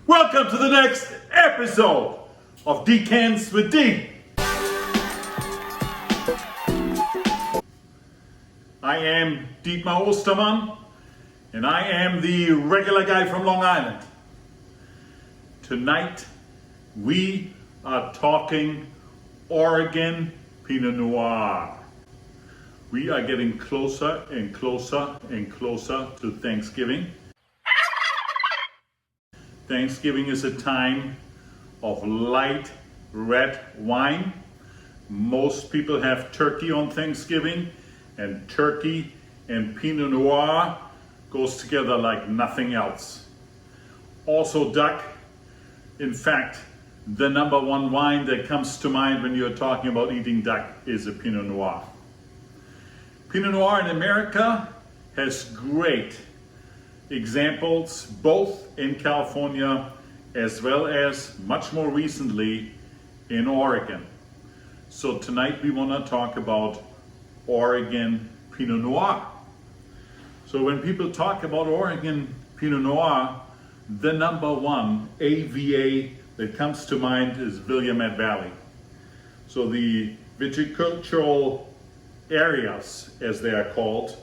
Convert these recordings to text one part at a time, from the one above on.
Welcome to the next episode of Decants with D. I am Dietmar Ostermann, and I am the regular guy from Long Island. Tonight, we are talking Oregon Pinot Noir. We are getting closer and closer and closer to Thanksgiving. Thanksgiving is a time of light red wine. Most people have turkey on Thanksgiving, and turkey and Pinot Noir goes together like nothing else. Also duck. In fact, the number one wine that comes to mind when you're talking about eating duck is a Pinot Noir. Pinot Noir in America has great examples both in California as well as much more recently in Oregon. So tonight we want to talk about Oregon Pinot Noir. So when people talk about Oregon Pinot Noir, the number one AVA that comes to mind is Willamette Valley. So the viticultural areas, as they are called,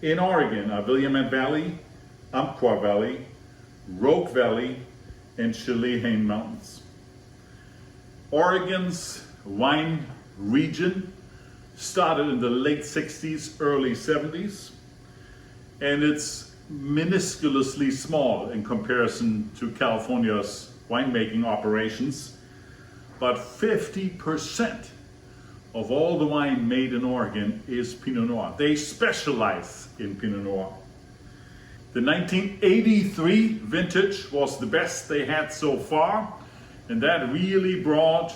in Oregon are Willamette Valley, Umpqua Valley, Rogue Valley, and Chelan Mountains. Oregon's wine region started in the late 60s, early 70s, and it's minusculously small in comparison to California's winemaking operations, but 50% of all the wine made in Oregon is Pinot Noir. They specialize in Pinot Noir. The 1983 vintage was the best they had so far, and that really brought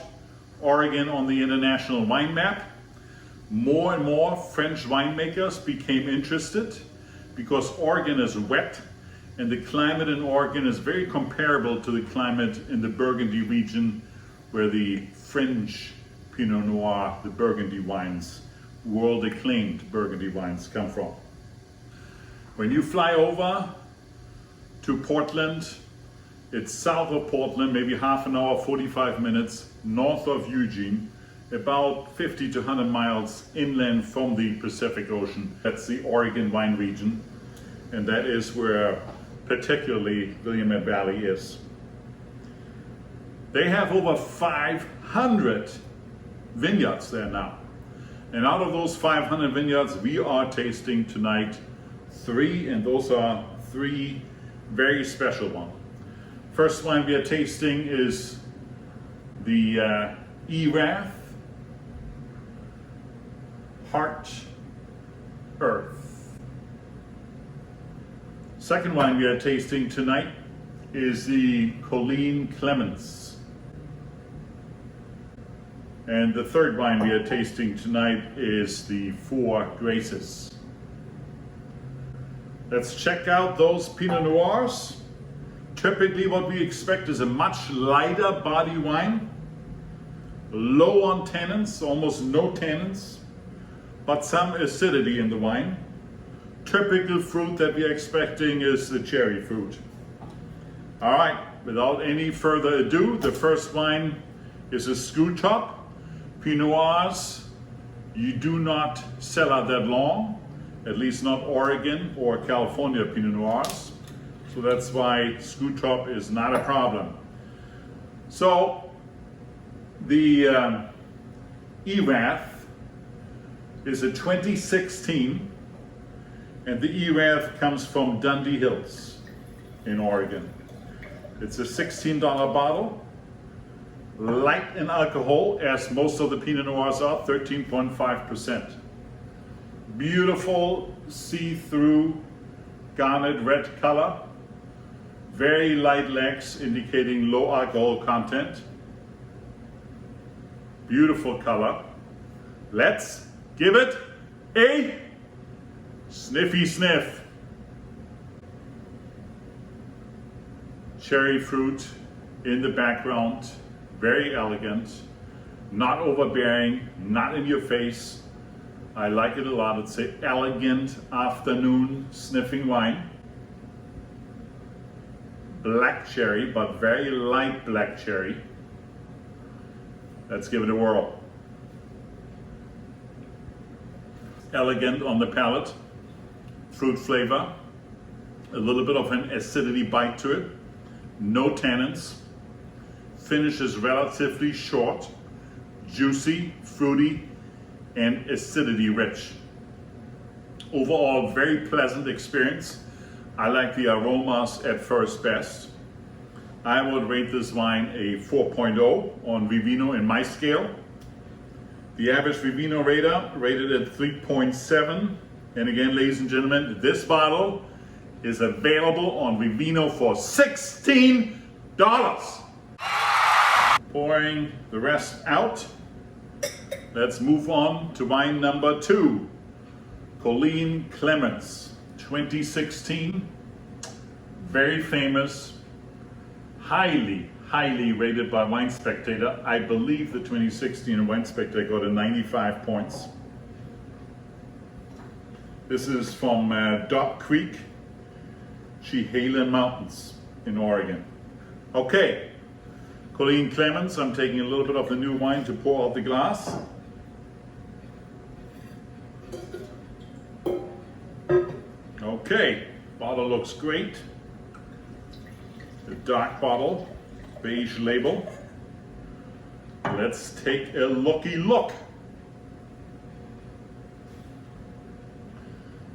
Oregon on the international wine map. More and more French winemakers became interested because Oregon is wet, and the climate in Oregon is very comparable to the climate in the Burgundy region, where the French Pinot Noir, the Burgundy wines, world-acclaimed Burgundy wines come from. When you fly over to Portland, it's south of Portland, maybe half an hour, 45 minutes north of Eugene, about 50 to 100 miles inland from the Pacific Ocean. That's the Oregon wine region, and that is where particularly Willamette Valley is. They have over 500 vineyards there now. And out of those 500 vineyards, we are tasting tonight three, and those are three very special ones. First wine we are tasting is the Erath Heart Earth. Second wine we are tasting tonight is the Colene Clemens. And the third wine we are tasting tonight is the Four Graces. Let's check out those Pinot Noirs. Typically what we expect is a much lighter body wine, low on tannins, almost no tannins, but some acidity in the wine. Typical fruit that we are expecting is the cherry fruit. All right, without any further ado, the first wine is a screw top. Pinot Noirs, you do not sell out that long, at least not Oregon or California Pinot Noirs. So that's why screw top is not a problem. So the Erath is a 2016, and the Erath comes from Dundee Hills in Oregon. It's a $16 bottle, light in alcohol, as most of the Pinot Noirs are, 13.5%. Beautiful see-through garnet red color, very light legs indicating low alcohol content. Beautiful color. Let's give it a sniffy sniff. Cherry fruit in the background, very elegant, not overbearing, not in your face. I like it a lot. It's an elegant afternoon sniffing wine. black cherry, but very light black cherry. Let's give it a whirl. Elegant on the palate, fruit flavor, a little bit of an acidity bite to it, no tannins, finish is relatively short, juicy, fruity, and acidity rich. Overall, very pleasant experience. I like the aromas at first best. I would rate this wine a 4.0 on Vivino in my scale. The average Vivino rater rated at 3.7. And again, ladies and gentlemen, this bottle is available on Vivino for $16. Pouring the rest out. Let's move on to wine number 2. Colene Clemens, 2016. Very famous, highly rated by Wine Spectator. I believe the 2016 Wine Spectator got a 95 points. This is from Dot Creek, Chehalem Mountains in Oregon. Okay, Colene Clemens, I'm taking a little bit of the new wine to pour out the glass. Okay, bottle looks great. The dark bottle, beige label. Let's take a looky look.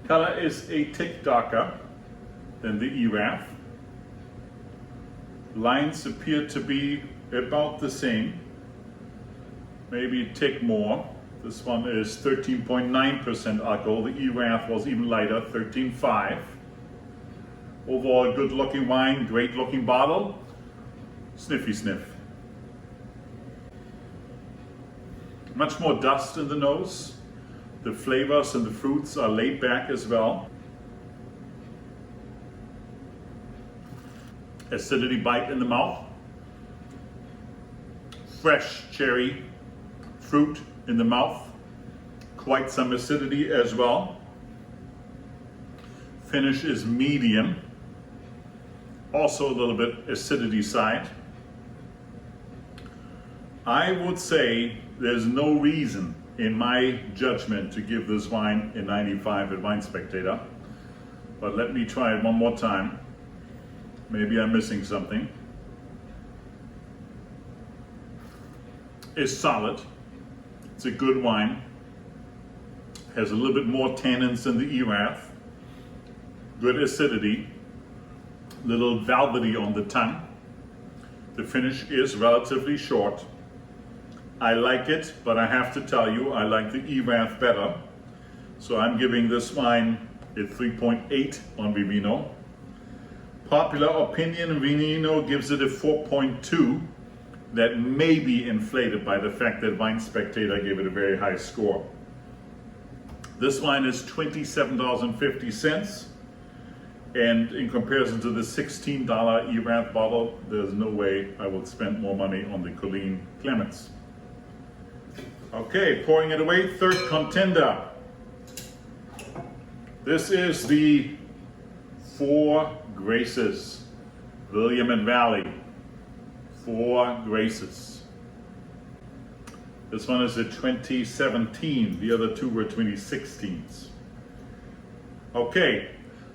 Color is a tick darker than the Erath. Lines appear to be about the same, maybe a tick more. This one is 13.9% alcohol. The Erath was even lighter, 13.5. Overall, good looking wine, great looking bottle. Sniffy sniff. Much more dust in the nose. The flavors and the fruits are laid back as well. Acidity bite in the mouth. Fresh cherry fruit in the mouth. Quite some acidity as well. Finish is medium. Also a little bit acidity side. I would say there's no reason in my judgment to give this wine a 95 at Wine Spectator. But let me try it one more time. Maybe I'm missing something. It's solid. It's a good wine. Has a little bit more tannins than the Erath. Good acidity. Little velvety on the tongue. The finish is relatively short. I like it, but I have to tell you, I like the Erath better. So I'm giving this wine a 3.8 on Vivino. Popular opinion, Vivino gives it a 4.2. That may be inflated by the fact that Wine Spectator gave it a very high score. This wine is $27.50. And in comparison to the $16 Erath bottle, there's no way I would spend more money on the Colene Clemens. Okay, pouring it away, third contender. This is the Four Graces, William and Valley. Four Graces. This one is a 2017, the other two were 2016s. Okay,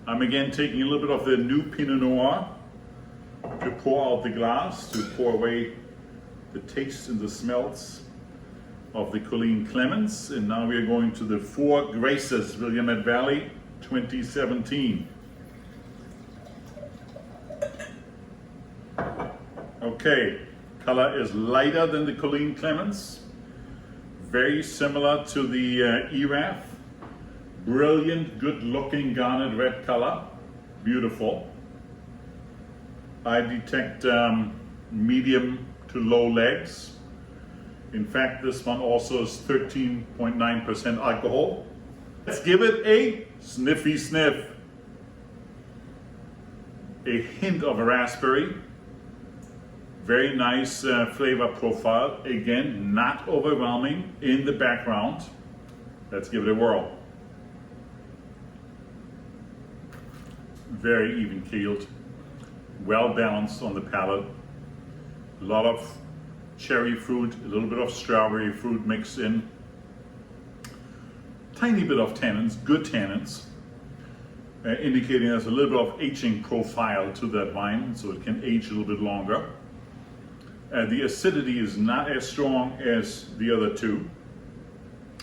I'm again taking a little bit of the new Pinot Noir to pour out the glass, to pour away the taste and the smells of the Colene Clemens. And now we are going to the Four Graces, William and Valley, 2017. Okay, color is lighter than the Colene Clemens. Very similar to the Erath. Brilliant, good-looking garnet red color. Beautiful. I detect medium to low legs. In fact, this one also is 13.9% alcohol. Let's give it a sniffy sniff. A hint of a raspberry. Very nice flavor profile. Again, not overwhelming in the background. Let's give it a whirl. Very even keeled. well balanced on the palate. A lot of cherry fruit, a little bit of strawberry fruit mixed in. Tiny bit of tannins, good tannins, indicating there's a little bit of aging profile to that wine, so it can age a little bit longer. The acidity is not as strong as the other two,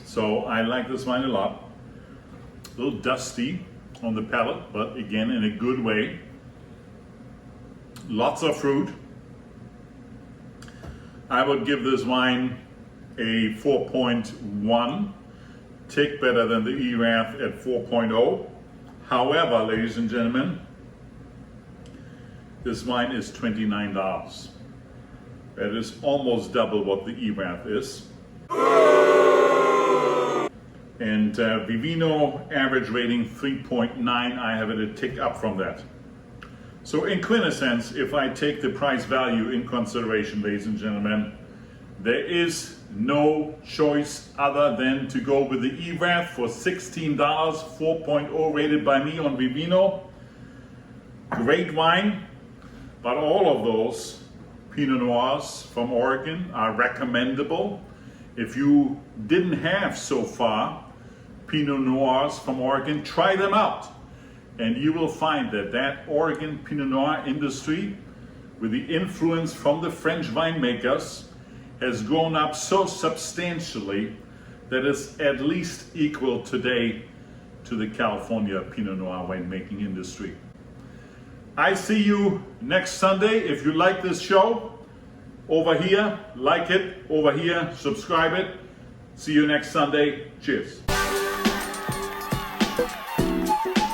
so I like this wine a lot. A little dusty on the palate, but again in a good way. Lots of fruit. I would give this wine a 4.1, tick better than the Erath at 4.0. However, ladies and gentlemen, this wine is $29. That is almost double what the Erath is. And Vivino average rating 3.9, I have it a tick up from that. So in quintessence, if I take the price value in consideration, ladies and gentlemen, there is no choice other than to go with the Erath for $16, 4.0 rated by me on Vivino. Great wine, but all of those Pinot Noirs from Oregon are recommendable. If you didn't have so far Pinot Noirs from Oregon, try them out. And you will find that that Oregon Pinot Noir industry, with the influence from the French winemakers, has grown up so substantially that it's at least equal today to the California Pinot Noir winemaking industry. I see you next Sunday. If you like this show, over here, like it, over here, subscribe it. See you next Sunday. Cheers.